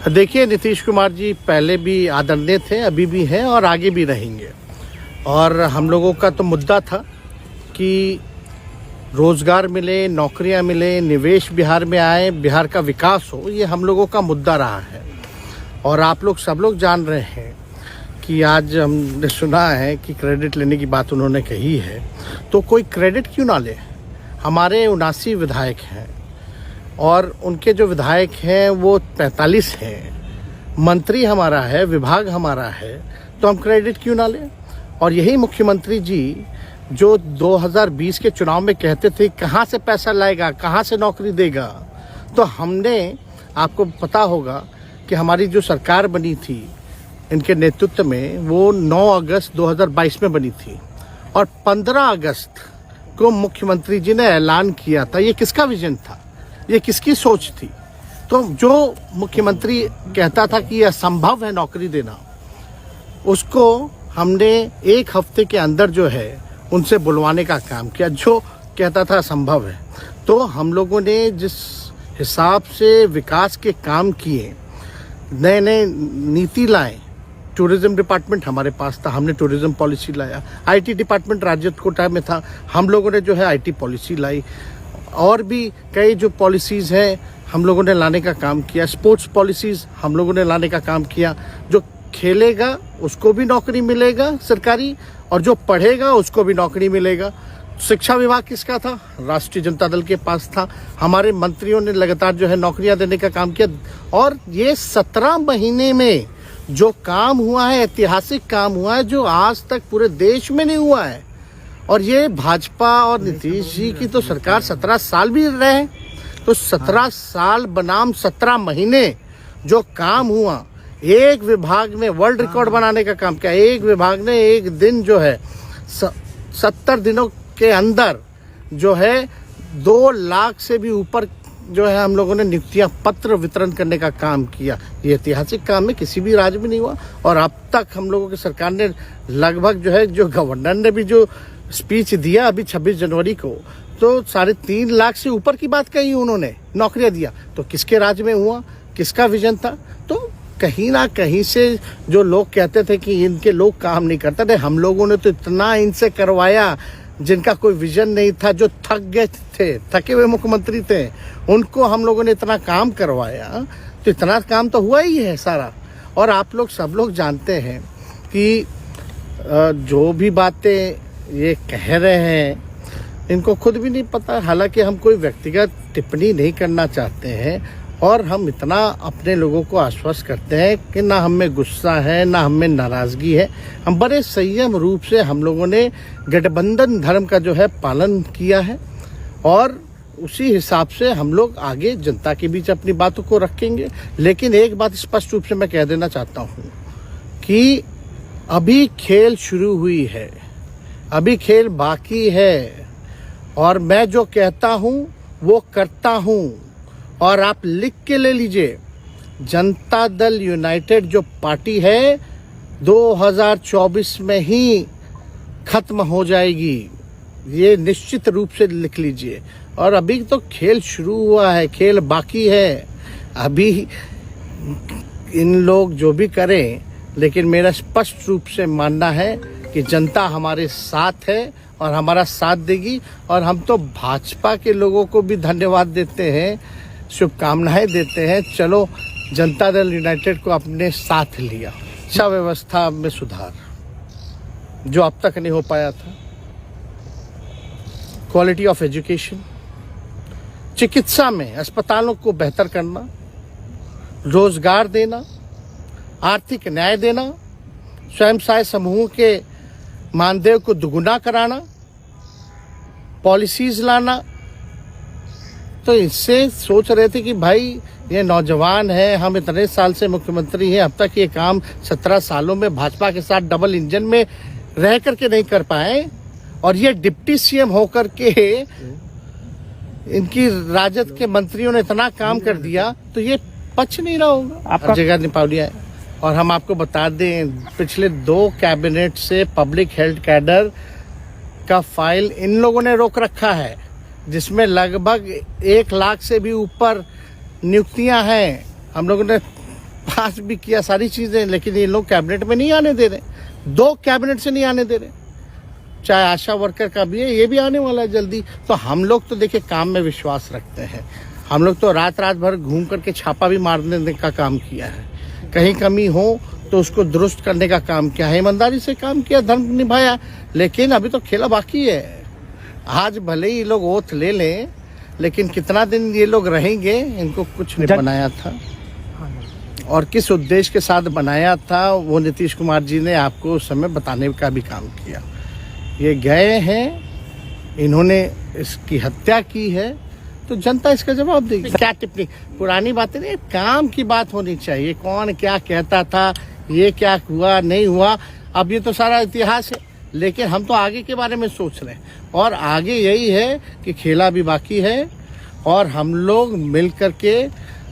देखिए, नीतीश कुमार जी पहले भी आदरणीय थे, अभी भी हैं और आगे भी रहेंगे। और हम लोगों का तो मुद्दा था कि रोज़गार मिले, नौकरियां मिले, निवेश बिहार में आए, बिहार का विकास हो, ये हम लोगों का मुद्दा रहा है। और आप लोग सब लोग जान रहे हैं कि आज हमने सुना है कि क्रेडिट लेने की बात उन्होंने कही है, तो कोई क्रेडिट क्यों ना ले। हमारे 79 विधायक हैं और उनके जो विधायक हैं वो 45 हैं, मंत्री हमारा है, विभाग हमारा है, तो हम क्रेडिट क्यों ना लें। और यही मुख्यमंत्री जी जो 2020 के चुनाव में कहते थे कहाँ से पैसा लाएगा, कहाँ से नौकरी देगा, तो हमने, आपको पता होगा कि हमारी जो सरकार बनी थी इनके नेतृत्व में, वो 9 अगस्त 2022 में बनी थी और 15 अगस्त को मुख्यमंत्री जी ने ऐलान किया था। ये किसका विजन था, ये किसकी सोच थी। तो जो मुख्यमंत्री कहता था कि यह असंभव है नौकरी देना, उसको हमने एक हफ्ते के अंदर जो है उनसे बुलवाने का काम किया। जो कहता था असंभव है, तो हम लोगों ने जिस हिसाब से विकास के काम किए, नए नए नीति लाए, टूरिज्म डिपार्टमेंट हमारे पास था, हमने टूरिज्म पॉलिसी लाया। आईटी डिपार्टमेंट राज्य कोटा में था, हम लोगों ने जो है आईटी पॉलिसी लाई। और भी कई जो पॉलिसीज़ हैं हम लोगों ने लाने का काम किया। स्पोर्ट्स पॉलिसीज़ हम लोगों ने लाने का काम किया। जो खेलेगा उसको भी नौकरी मिलेगा सरकारी, और जो पढ़ेगा उसको भी नौकरी मिलेगा। शिक्षा विभाग किसका था, राष्ट्रीय जनता दल के पास था। हमारे मंत्रियों ने लगातार जो है नौकरियां देने का काम किया। और ये 17 महीने में जो काम हुआ है, ऐतिहासिक काम हुआ है, जो आज तक पूरे देश में नहीं हुआ है। और ये भाजपा और नीतीश जी की तो सरकार 17 साल भी रहे, तो 17 साल बनाम 17 महीने जो काम हुआ, एक विभाग ने वर्ल्ड रिकॉर्ड बनाने का काम किया। एक विभाग ने एक दिन जो है 70 दिनों के अंदर जो है 2 लाख से भी ऊपर जो है हम लोगों ने नियुक्तियां पत्र वितरण करने का काम किया। ये ऐतिहासिक काम है, किसी भी राज्य में नहीं हुआ। और अब तक हम लोगों की सरकार ने लगभग जो है, जो गवर्नर ने भी जो स्पीच दिया अभी 26 जनवरी को, तो 3.5 लाख से ऊपर की बात कही उन्होंने, नौकरियां दिया। तो किसके राज्य में हुआ, किसका विजन था। तो कहीं ना कहीं से जो लोग कहते थे कि इनके लोग काम नहीं करते थे, हम लोगों ने तो इतना इनसे करवाया जिनका कोई विजन नहीं था, जो थक गए थे, थके हुए मुख्यमंत्री थे, उनको हम लोगों ने इतना काम करवाया। तो इतना काम तो हुआ ही है सारा। और आप लोग सब लोग जानते हैं कि जो भी बातें ये कह रहे हैं इनको खुद भी नहीं पता। हालांकि हम कोई व्यक्तिगत टिप्पणी नहीं करना चाहते हैं, और हम इतना अपने लोगों को आश्वस्त करते हैं कि ना हम में गुस्सा है, ना हम में नाराज़गी है। हम बड़े संयम रूप से हम लोगों ने गठबंधन धर्म का जो है पालन किया है, और उसी हिसाब से हम लोग आगे जनता के बीच अपनी बातों को रखेंगे। लेकिन एक बात स्पष्ट रूप से मैं कह देना चाहता हूँ कि अभी खेल शुरू हुई है, अभी खेल बाकी है। और मैं जो कहता हूँ वो करता हूँ। और आप लिख के ले लीजिए, जनता दल यूनाइटेड जो पार्टी है 2024 में ही खत्म हो जाएगी, ये निश्चित रूप से लिख लीजिए। और अभी तो खेल शुरू हुआ है, खेल बाकी है। अभी इन लोग जो भी करें, लेकिन मेरा स्पष्ट रूप से मानना है कि जनता हमारे साथ है और हमारा साथ देगी। और हम तो भाजपा के लोगों को भी धन्यवाद देते हैं, शुभकामनाएं देते हैं। चलो, जनता दल यूनाइटेड को अपने साथ लिया। शिक्षा व्यवस्था में सुधार जो अब तक नहीं हो पाया था, क्वालिटी ऑफ एजुकेशन, चिकित्सा में अस्पतालों को बेहतर करना, रोजगार देना, आर्थिक न्याय देना, स्वयं सहायता समूह के मानदेय को दुगुना कराना, पॉलिसीज लाना। तो इससे सोच रहे थे कि भाई ये नौजवान है, हम इतने साल से मुख्यमंत्री हैं, अब तक ये काम 17 सालों में भाजपा के साथ डबल इंजन में रह करके नहीं कर पाए, और ये डिप्टी सीएम होकर के इनकी राजद के मंत्रियों ने इतना काम कर दिया, तो ये पच नहीं रहा होगा। हर जगह निपावलियां है। और हम आपको बता दें, पिछले 2 कैबिनेट से पब्लिक हेल्थ कैडर का फाइल इन लोगों ने रोक रखा है, जिसमें लगभग 1 लाख से भी ऊपर नियुक्तियां हैं। हम लोगों ने पास भी किया सारी चीजें, लेकिन ये लोग कैबिनेट में नहीं आने दे रहे, 2 कैबिनेट से नहीं आने दे रहे। चाहे आशा वर्कर का भी है, ये भी आने वाला है जल्दी। तो हम लोग तो देखिए काम में विश्वास रखते हैं। हम लोग तो रात भर घूम करके छापा भी मारने का काम किया है, कहीं कमी हो तो उसको दुरुस्त करने का काम किया है, ईमानदारी से काम किया, धर्म निभाया। लेकिन अभी तो खेला बाकी है। आज भले ही लोग ओथ ले लें, लेकिन कितना दिन ये लोग रहेंगे, इनको कुछ नहीं बनाया था। और किस उद्देश्य के साथ बनाया था वो नीतीश कुमार जी ने आपको उस समय बताने का भी काम किया। ये गए हैं, इन्होंने इसकी हत्या की है, तो जनता इसका जवाब देगी। क्या टिप्पणी, पुरानी बातें नहीं, काम की बात होनी चाहिए। कौन क्या कहता था, ये क्या हुआ नहीं हुआ, अब ये तो सारा इतिहास है। लेकिन हम तो आगे के बारे में सोच रहे हैं, और आगे यही है कि खेला भी बाकी है, और हम लोग मिल करके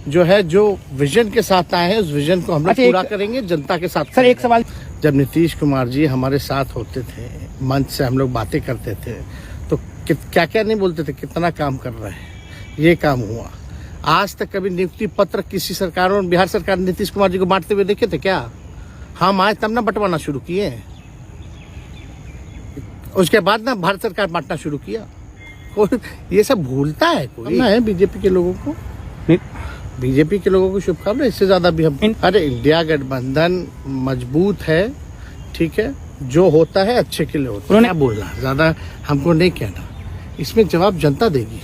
जो है, जो विजन के साथ आए हैं, उस विजन को हम लोग पूरा करेंगे जनता के साथ। सर एक सवाल, जब नीतीश कुमार जी हमारे साथ होते थे, मंच से हम लोग बातें करते थे, तो क्या क्या नहीं बोलते थे, कितना काम कर रहे हैं, ये काम हुआ। आज तक कभी नियुक्ति पत्र किसी सरकारों, बिहार सरकार ने नीतीश कुमार जी को बांटते हुए देखे थे क्या? हम आए तब ना बंटवाना शुरू किए, उसके बाद ना भारत सरकार बांटना शुरू किया। कोई ये सब भूलता है कोई ना है बीजेपी के लोगों को। बीजेपी के लोगों को शुभकामनाएं, इससे ज्यादा भी हम अरे इंडिया गठबंधन मजबूत है, ठीक है, जो होता है अच्छे के लिए होता है। क्या बोलना, ज्यादा हमको नहीं कहना, इसमें जवाब जनता देगी।